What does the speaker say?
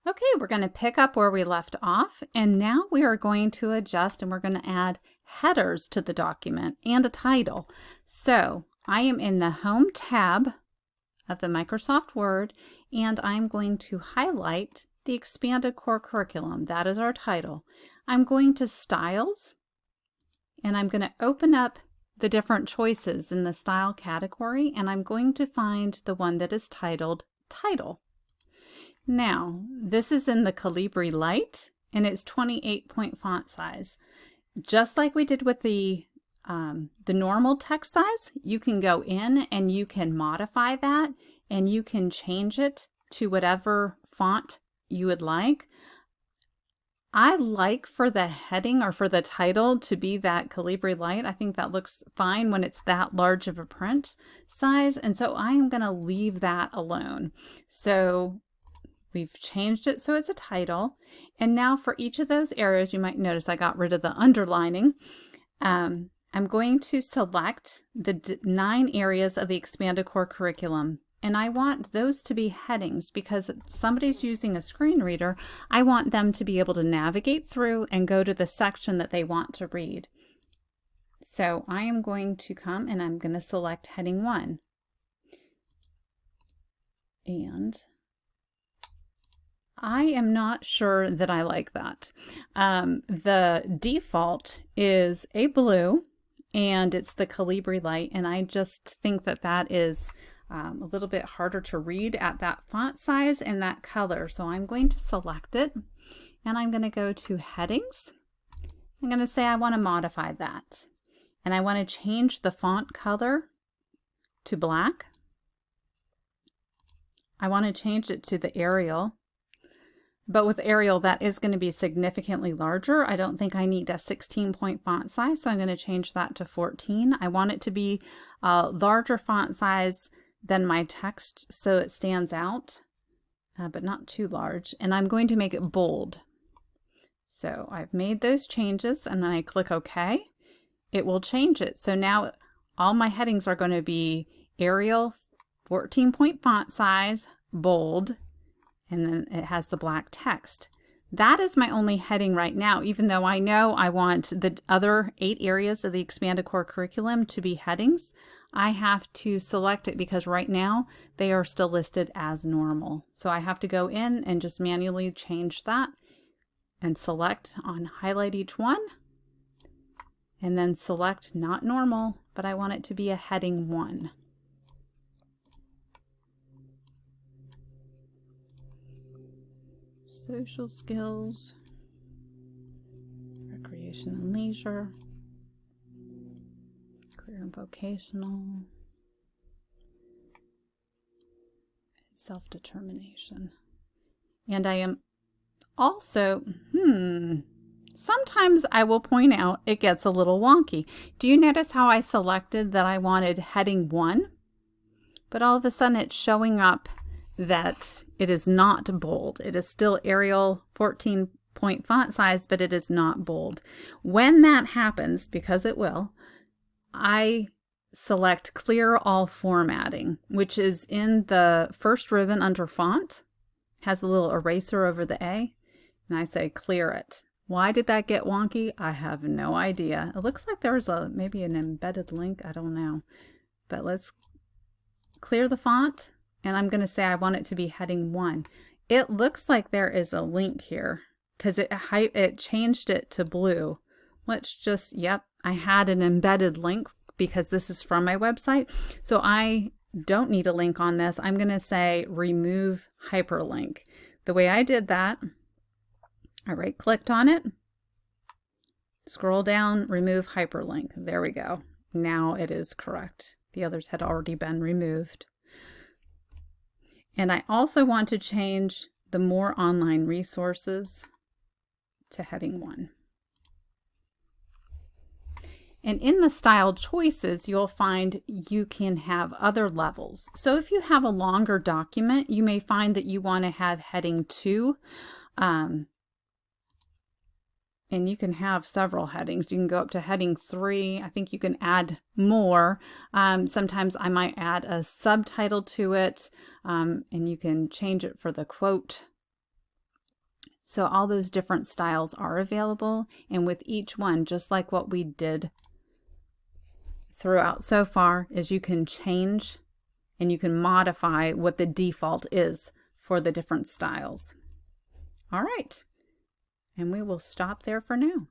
Okay, we're going to pick up where we left off, and now we are going to adjust and we're going to add headers to the document and a title. So I am in the Home tab of the Microsoft Word, and I'm going to highlight the Expanded Core Curriculum. That is our title. I'm going to Styles, and I'm going to open up the different choices in the Style category, and I'm going to find the one that is titled Title. Now, this is in the Calibri Light, and it's 28-point font size. Just like we did with the normal text size, you can go in and you can modify that, and you can change it to whatever font you would like. I like for the heading or for the title to be that Calibri Light. I think that looks fine when it's that large of a print size, and so I am going to leave that alone. So we've changed it so it's a title. And now for each of those areas, you might notice I got rid of the underlining. I'm going to select the 9 areas of the Expanded Core Curriculum. And I want those to be headings because if somebody's using a screen reader, I want them to be able to navigate through and go to the section that they want to read. So I am going to come and I'm going to select heading 1. And I am not sure that I like that. The default is a blue, and it's the Calibri Light, and I just think that that is a little bit harder to read at that font size and that color. So I'm going to select it, and I'm going to go to Headings. I'm going to say I want to modify that, and I want to change the font color to black. I want to change it to the Arial. But with Arial, that is going to be significantly larger. I don't think I need a 16-point font size, so I'm going to change that to 14. I want it to be a larger font size than my text so it stands out, but not too large. And I'm going to make it bold. So I've made those changes, and then I click OK. It will change it. So now all my headings are going to be Arial, 14-point font size, bold, and then it has the black text. That is my only heading right now, even though I know I want the other 8 areas of the Expanded Core Curriculum to be headings. I have to select it because right now they are still listed as normal. So I have to go in and just manually change that and select on highlight each one, and then select not normal, but I want it to be a heading 1. Social skills, recreation and leisure, career and vocational, self-determination. And I am also, sometimes I will point out it gets a little wonky. Do you notice how I selected that I wanted heading 1? But all of a sudden it's showing up that it is not bold. It is still Arial 14-point font size, but it is not bold. When that happens, because it will, I select Clear All Formatting, which is in the first ribbon under Font, has a little eraser over the A, and I say clear it. Why did that get wonky? I have no idea. It looks like there's maybe an embedded link. I don't know. But let's clear the font. And I'm going to say I want it to be heading 1. It looks like there is a link here because it changed it to blue. Let's just, yep, I had an embedded link because this is from my website. So I don't need a link on this. I'm going to say remove hyperlink. The way I did that, I right-clicked on it, scroll down, remove hyperlink. There we go. Now it is correct. The others had already been removed. And I also want to change the More Online Resources to heading 1. And in the style choices, you'll find you can have other levels. So if you have a longer document, you may find that you want to have heading 2. And you can have several headings. You can go up to heading 3. I think you can add more. Sometimes I might add a subtitle to it, and you can change it for the quote So all those different styles are available, and with each one, just like what we did throughout so far, is you can change and you can modify what the default is for the different styles. All right, and we will stop there for now.